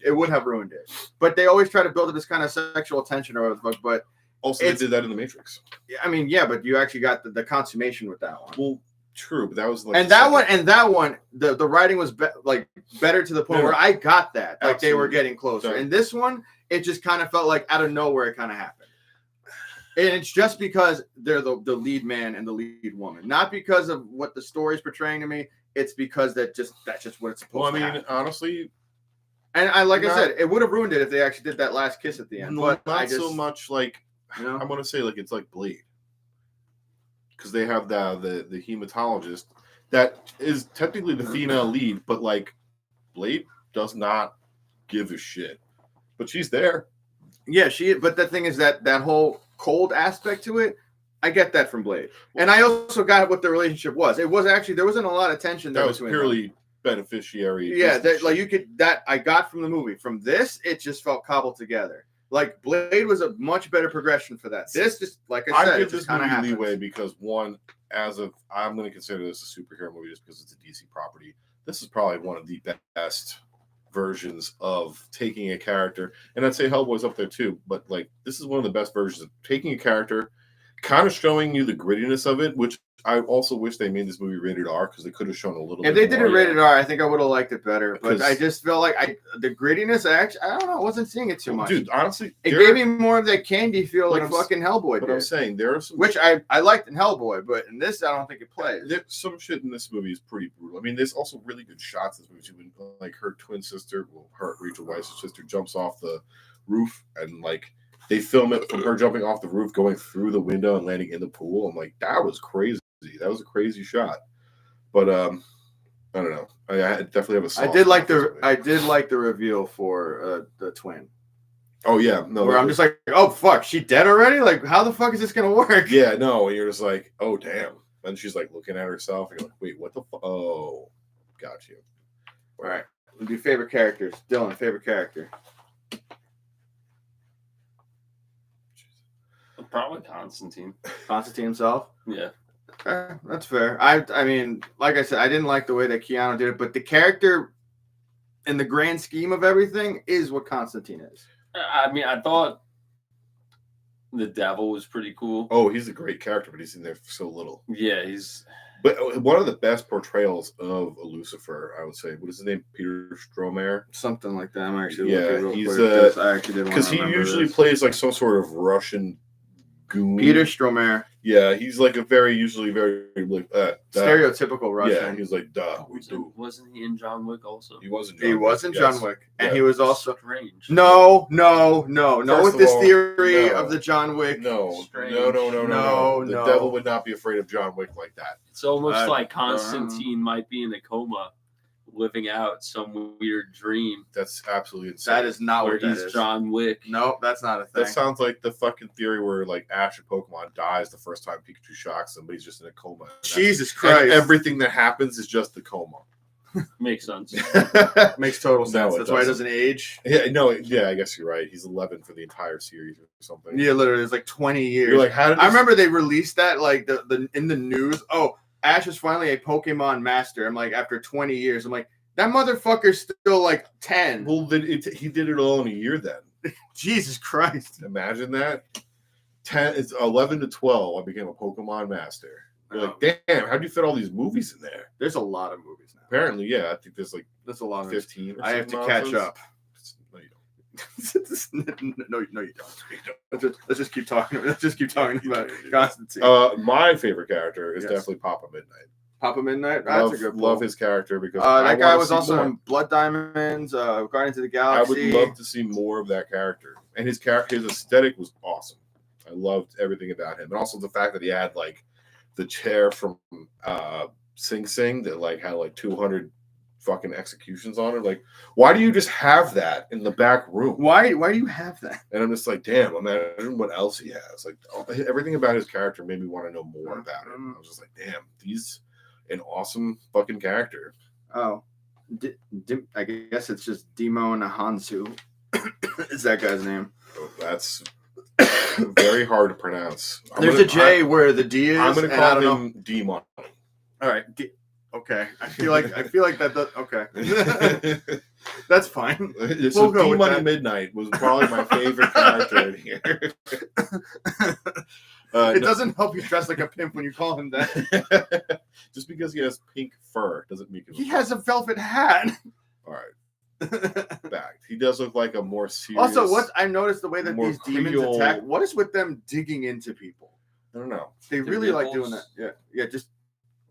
ruined it. But they always try to build this kind of sexual tension or whatever. But also they did that in The Matrix. I mean, yeah, but you actually got the consummation with that one. Well, true, but that was like that one, the writing was better to the point where I got that, like they were getting closer. Sorry. And this one, it just kind of felt like out of nowhere it kind of happened. And it's just because they're the lead man and the lead woman, not because of what the story's portraying to me. it's because that's just what it's supposed Well, I to mean, happen. honestly, And I said, it would have ruined it if they actually did that last kiss at the end. But not I just, so much like I want to say like it's like Blade, because they have the hematologist that is technically the female lead, but like Blade does not give a shit, but she's there. Yeah, but the thing is that whole cold aspect to it, I get that from Blade, and I also got what the relationship was. It was actually there wasn't a lot of tension there. That was purely beneficiary. Yeah, I got from the movie. From this, it just felt cobbled together. Like Blade was a much better progression for that. This just like I said, give this kind of movie leeway because one, I'm going to consider this a superhero movie just because it's a DC property. This is probably one of the best versions of taking a character, and I'd say Hellboy's up there too, but like this is one of the best versions of taking a character, kind of showing you the grittiness of it, which I also wish they made this movie rated R because they could have shown a little if bit they did more. it rated R, I think I would have liked it better. But 'Cause- I just felt like the grittiness. I don't know. I wasn't seeing it too much. Dude, honestly, it gave me more of that candy feel But like fucking Hellboy but did. I'm saying there are some Which I liked in Hellboy, but in this I don't think it plays. There's some shit in this movie is pretty brutal. I mean, there's also really good shots in this movie too. When like her twin sister, Rachel Weisz's sister, jumps off the roof, and like they film it from her jumping off the roof, going through the window and landing in the pool. I'm like, that was crazy. That was a crazy shot. But I don't know. I definitely have a. I did like the reveal for the twin. Oh yeah, no. Where I'm just like, oh fuck, she dead already? Like, how the fuck is this gonna work? Yeah, no. And you're just like, oh damn. And she's like looking at herself, and you're like, wait, what the fuck? Oh, got you. All right. We'll do favorite characters. Dylan, favorite character. Probably Constantine. Constantine himself. Yeah. Okay, that's fair. I mean, like I said, I didn't like the way that Keanu did it, but the character, in the grand scheme of everything, is what Constantine is. I mean, I thought the devil was pretty cool. Oh, he's a great character, but he's in there for so little. Yeah, he's. But one of the best portrayals of Lucifer, I would say, what is his name? Peter Stormare? Something like that. I'm actually Yeah, looking real he's, quick, 'cause I actually didn't because he usually plays like some sort of Russian goon. Peter Stormare. Yeah, he's like usually very like Stereotypical Russian. Yeah, he's like we do. Wasn't he in John Wick also? He was in John Wick, and he was also strange. no. First With of this all, theory no. of the John Wick. No. Strange. No. The No. devil would not be afraid of John Wick like that. It's almost like Constantine might be in a coma, living out some weird dream. That's absolutely insane. That is not where what that he's is. John Wick. No, that's not a thing. That sounds like the fucking theory where like Ash in Pokemon dies the first time Pikachu shocks him, but he's just in a coma. Jesus And Christ. everything that happens is just the coma. Makes sense. Makes total sense. No, it That's why he doesn't. doesn't age. Yeah, I guess you're right. He's 11 for the entire series or something. Yeah, literally, it's like 20 years. You're like, how did I remember they released that like the in the news. Oh, Ash is finally a Pokemon master. I'm like, after 20 years, I'm like, that motherfucker's still like 10. Well, then he did it all in a year then. Jesus Christ. Imagine that. 10, it's 11 to 12. I became a Pokemon master. You're like, damn, how'd you fit all these movies in there? There's a lot of movies now. Apparently, yeah. I think there's like That's a lot of 15 or I have to some catch nonsense. up. No, you don't. no, you don't. Let's just keep talking. Let's just keep talking about Constantine. My favorite character is Yes. definitely Papa Midnight. Papa Midnight. That's a good love pull. his character because That guy wanna was see also more. in Blood Diamonds, Guardians of the I would Galaxy. love to see more of that character, and his aesthetic was awesome. I loved everything about him, and also the fact that he had like the chair from Sing Sing that like had like 200 fucking executions on it. Like, why do you just have that in the back room? Why do you have that? And I'm just like, damn, imagine what else he has. Like, everything about his character made me want to know more about him. I was just like, damn, he's an awesome fucking character. Oh, I guess it's just Demon Hansu. Is that guy's name? Oh, that's very hard to pronounce. There's a J where the D is. I'm gonna and I call don't him Demon. All right. Okay. I feel like that. Okay. That's fine. So We'll go with D-Money that. Midnight was probably my favorite character in here. It doesn't help you dress like a pimp when you call him that. Just because he has pink fur doesn't make him. He has a velvet hat. All right, back. He does look like a more serious. Also, what I noticed the way that more these demons Creole- attack. What is with them digging into people? I don't know. They The really like doing nipples? that. Yeah. Just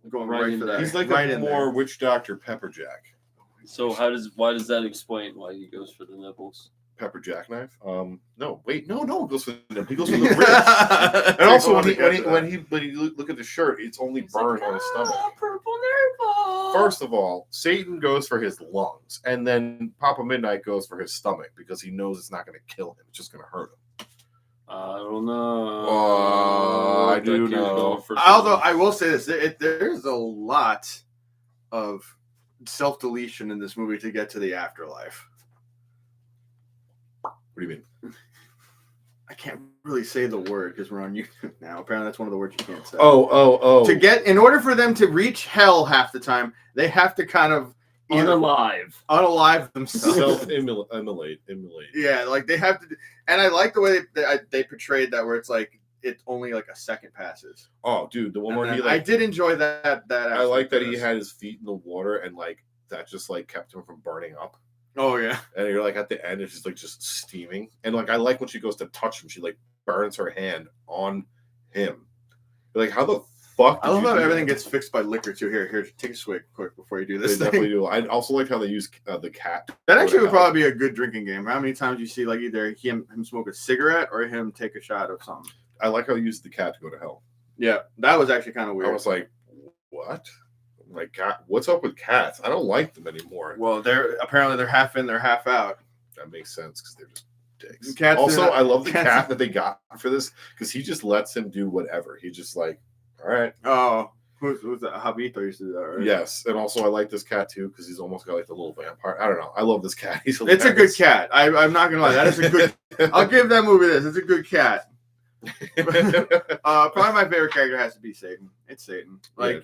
going Right right in for there. that. He's like right a in more there. witch doctor Pepperjack. So why does that explain why he goes for the nipples? Pepper jackknife. No, wait, no, it goes for the he goes for the ribs. And also when you look at the shirt, it's only burned on his stomach. Purple nipple. First of all, Satan goes for his lungs, and then Papa Midnight goes for his stomach because he knows it's not going to kill him; it's just going to hurt him. I don't know. I do know. Although I will say this, there's a lot of self-deletion in this movie to get to the afterlife. What do you mean? I can't really say the word because we're on YouTube now. Apparently, that's one of the words you can't say. Oh. In order for them to reach hell half the time, they have to kind of unalive themselves. Self-immolate. Yeah, like they have to. And I like the way they portrayed that, where it's like it's only like a second passes. Oh, dude, the one where he I did enjoy that. I like that he had his feet in the water and like that just like kept him from burning up. Oh yeah, and you're like at the end, it's just like steaming, and like I like when she goes to touch him, she like burns her hand on him. You're like, how the fuck? I love how everything gets fixed by liquor too. Here, take a swig quick before you do this. They definitely do. I also like how they use the cat. That actually would probably be a good drinking game. How many times you see like either him smoke a cigarette or him take a shot of something? I like how he used the cat to go to hell. Yeah, that was actually kind of weird. I was like, what? Like, cat? What's up with cats? I don't like them anymore. Well, they're half in, they're half out. That makes sense because they're just dicks. Cats also, I love the cat that they got for this because he just lets him do whatever. He just like, all right. Oh, who's that? Habito used to do that, right? Yes, and also I like this cat too because he's almost got like the little vampire. I don't know. I love this cat. It's a good cat. I'm not gonna lie. That is a good. I'll give that movie this. It's a good cat. Probably my favorite character has to be Satan. It's Satan. Like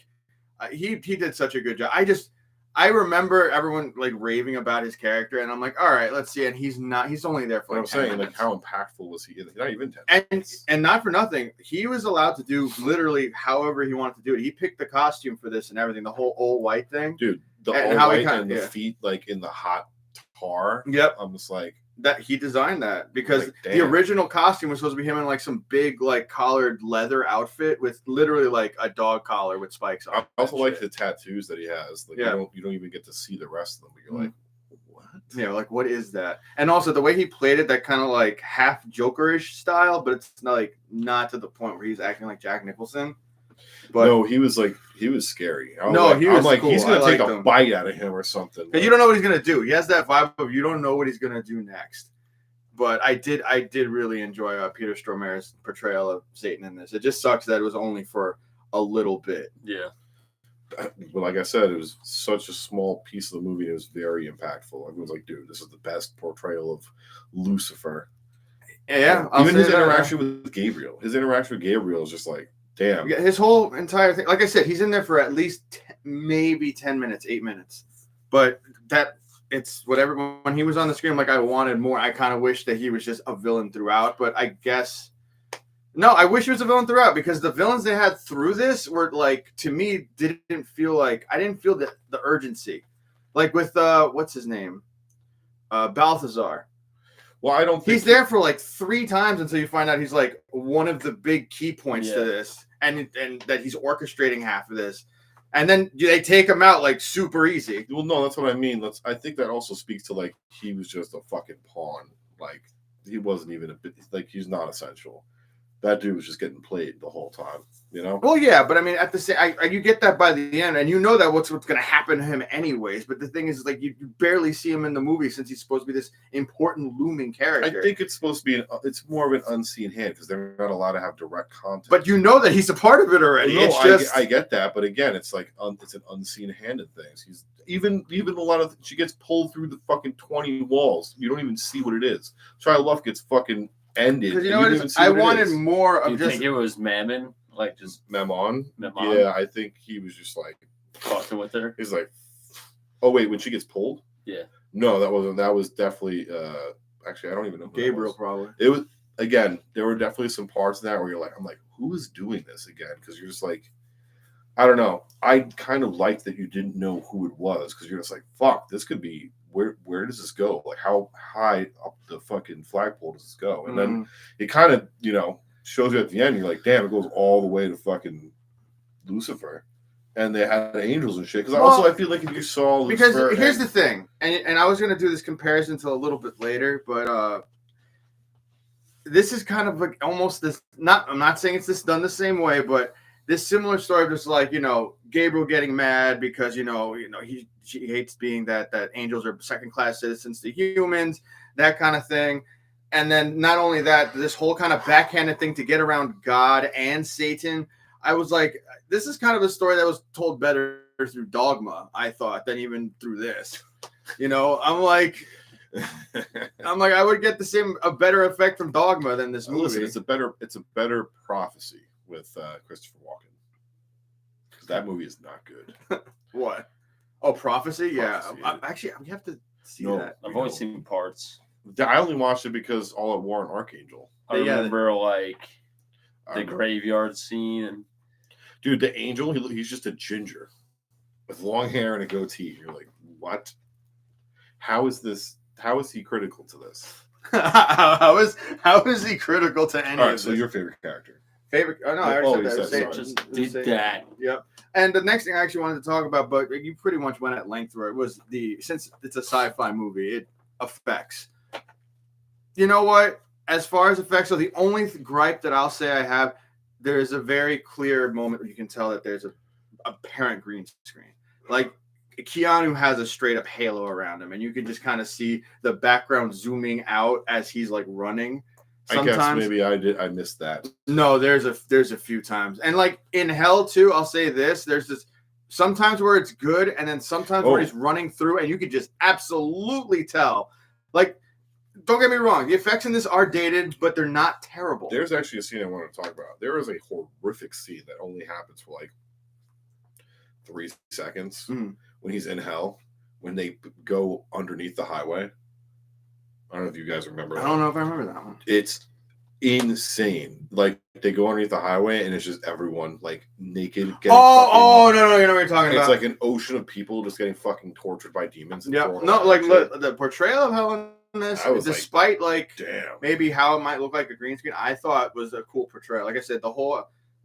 he did such a good job. I remember everyone like raving about his character, and I'm like, all right, let's see. And he's not. He's only there for. Like, I'm saying, minutes. like, how impactful was he? Not even 10. And not for nothing, he was allowed to do literally however he wanted to do it. He picked the costume for this and everything, the whole all white thing, dude. The all white and the feet like in the hot tar. Yep, I'm just like. That he designed that because like, the original costume was supposed to be him in like some big like collared leather outfit with literally like a dog collar with spikes on. I also like the tattoos that he has. Like yeah. you don't even get to see the rest of them, but you're like, what? Yeah, like what is that? And also the way he played it, that kind of like half Jokerish style, but it's not to the point where he's acting like Jack Nicholson. But no, he was scary. He was like cool. He's gonna take a bite out of him or something. Because you don't know what he's gonna do. He has that vibe of you don't know what he's gonna do next. But I did really enjoy Peter Stormare's portrayal of Satan in this. It just sucks that it was only for a little bit. Yeah. But like I said, it was such a small piece of the movie. It was very impactful. I was like, dude, this is the best portrayal of Lucifer. Yeah. Even his interaction with Gabriel. His interaction with Gabriel is just like, damn. His whole entire thing. Like I said, he's in there for at least maybe 10 minutes, 8 minutes. But it's whatever. When he was on the screen, like I wanted more. I kind of wish that he was just a villain throughout. But I guess no. I wish he was a villain throughout because the villains they had through this were like to me didn't feel like I didn't feel the urgency. Like with what's his name, Balthazar. Well, I don't think he's there for like 3 times until you find out he's like one of the big key points to this, and that he's orchestrating half of this, and then they take him out like super easy. Well, no, that's what I mean. I think that also speaks to like he was just a fucking pawn. Like he wasn't even a bit like he's not essential. That dude was just getting played the whole time, you know? Well, yeah, but I mean, at the same, you get that by the end, and you know that what's going to happen to him anyways. But the thing is, like, you barely see him in the movie since he's supposed to be this important looming character. I think it's supposed to be it's more of an unseen hand because they're not allowed to have direct contact. But you know that he's a part of it already. No, it's just I get that, but again, it's like it's an unseen hand in things. He's even a lot of she gets pulled through the fucking 20 walls. You don't even see what it is. Shia LaBeouf gets fucking ended. Because you know what? I wanted more of. You think it was Mammon, like just Mammon? Yeah, I think he was just like talking with her. He's like, oh wait, when she gets pulled? Yeah. No, that wasn't. That was definitely. Actually, I don't even know. Who Gabriel probably. It was again. There were definitely some parts of that where you're like, I'm like, who is doing this again? Because you're just like, I don't know. I kind of like that you didn't know who it was because you're just like, fuck, this could be. Where does this go? Like, how high up the fucking flagpole does this go? And then it kind of, shows you at the end. You're like, damn, it goes all the way to fucking Lucifer. and they had angels and shit. Because Well, also I feel like if you saw because Lucifer here's the thing, and I was gonna do this comparison to a little bit later, but this is kind of like almost this. I'm not saying it's this done the same way, but this similar story of just like Gabriel getting mad because she hates being that angels are second class citizens to humans, that kind of thing. And then not only that, this whole kind of backhanded thing to get around God and Satan. I was like, this is kind of a story that was told better through Dogma, I thought, than even through this. I'm like, I would get a better effect from Dogma than this movie. Listen, it's a better prophecy with Christopher Walken. Because that movie is not good. What? Oh, Prophecy? Yeah. Prophecy, Actually, we have to see No. that. I've only seen parts. I only watched it because All at War and Archangel. I Yeah, remember I the remember. graveyard scene and Dude, the angel, he's just a ginger with long hair and a goatee. You're like, what? How is he critical to this? how is he critical to any All right, of so this? your favorite character. Favorite? Oh no, I Oh, already you said said, that. sorry. just did that. Yep. And the next thing I actually wanted to talk about, but you pretty much went at length through it, was since it's a sci-fi movie, it effects. You know what? As far as effects, so the only gripe that I'll say I have, there is a very clear moment where you can tell that there's a apparent green screen. Like Keanu has a straight up halo around him, and you can just kind of see the background zooming out as he's like running. Sometimes, I guess maybe I missed that. no, there's a few times, and like in Hell too. I'll say this: there's this sometimes where it's good, and then sometimes where he's running through, and you could just absolutely tell. Like, don't get me wrong, the effects in this are dated, but they're not terrible. There's actually a scene I want to talk about. There is a horrific scene that only happens for like 3 seconds when he's in hell, when they go underneath the highway. I don't know if you guys remember that. I don't know if I remember that one. It's insane. Like, they go underneath the highway and it's just everyone like naked. No, you know what you're talking It's about. like an ocean of people just getting fucking tortured by demons. Yeah, no, like the portrayal of hell in this, despite like damn, maybe how it might look like a green screen, I thought was a cool portrayal. Like I said, the whole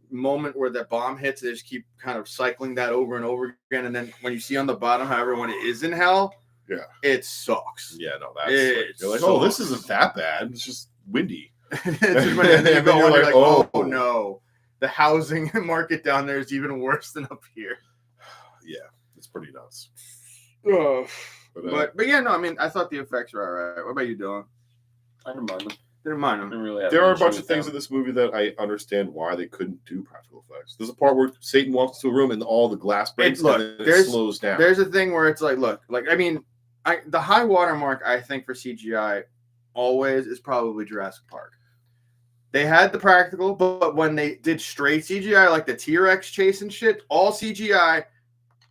moment where that bomb hits, they just keep kind of cycling that over and over again, and then when you see on the bottom how everyone is in hell, yeah, it sucks. Yeah, no, that's like, you're like, sucks. oh, this isn't that bad. It's just windy. It's just when you And go then you're and you're like, like, oh. no, the housing market down there is even worse than up here. Yeah, it's pretty nuts. But yeah, no, I mean, I thought the effects were all right. What about you, Dylan? I didn't mind them. Didn't mind I them. didn't really have there an are a issue bunch of with things them. in this movie that I understand why they couldn't do practical effects. There's a part where Satan walks into a room and all the glass breaks and then it slows down. There's a thing where it's like, look, like, I mean, the high watermark, I think, for CGI always is probably Jurassic Park. They had the practical, but when they did straight CGI, like the T-Rex chase and shit, all CGI,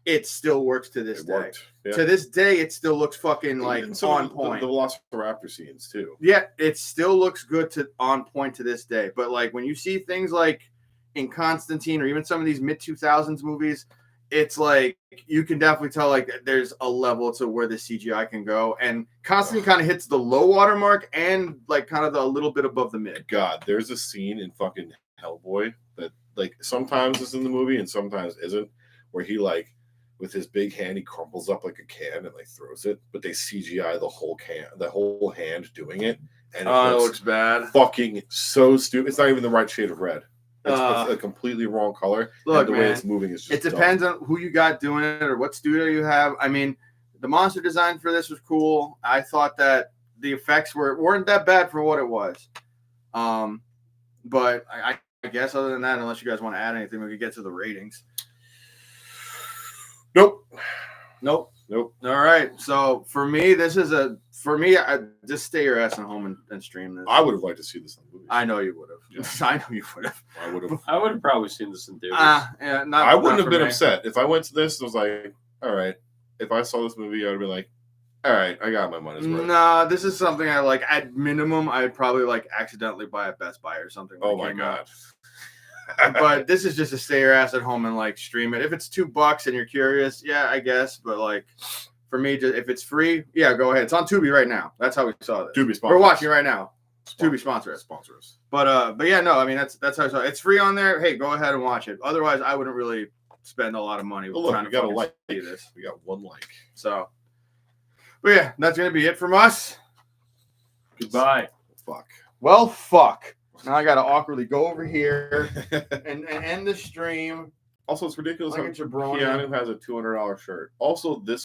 it still works to this day. Yeah. To this day, it still looks fucking like on The point. Velociraptor scenes too. Yeah, it still looks good to on point to this day. But like when you see things like in Constantine or even some of these mid-2000s movies, it's like you can definitely tell like there's a level to where the CGI can go, and Constantine kind of hits the low water mark and like kind of a little bit above the mid. God, there's a scene in fucking Hellboy that like sometimes is in the movie and sometimes isn't, where he like with his big hand he crumples up like a can and like throws it, but they CGI the whole hand doing it, and it looks bad. Fucking so stupid. It's not even the right shade of red. It's a completely wrong color. Look, and the way it's moving is just it depends on who you got doing it or what studio you have. I mean, the monster design for this was cool. I thought that the effects weren't that bad for what it was. But I guess other than that, unless you guys want to add anything, we could get to the ratings. Nope. All right. So for me, I just stay your ass at home and stream this. I would have liked to see this in the movie. I know you would have. Yeah. I know you would have. I would have probably seen this in theaters. Yeah, I wouldn't have been me. upset if I went to this. I was like, all right. If I saw this movie, I would be like, all right, I got my money's worth. Nah, this is something I like. At minimum, I'd probably like accidentally buy at Best Buy or something. Oh my god. But this is just to stay your ass at home and like stream it. If it's $2 and you're curious, yeah, I guess. But like for me, if it's free, yeah, go ahead. It's on Tubi right now. That's how we saw this. Tubi sponsor. We're watching right now. Tubi sponsor us. Sponsor us. But yeah, no, I mean that's how I saw it. It's free on there. Hey, go ahead and watch it. Otherwise, I wouldn't really spend a lot of money Oh, look, trying we to got a fucking like. see this. We got one like. So, but yeah, that's gonna be it from us. Goodbye. Fuck. Well, fuck. Now I gotta awkwardly go over here and end the stream. Also, it's ridiculous Like how a jabroni. Keanu has a $200 shirt. Also, this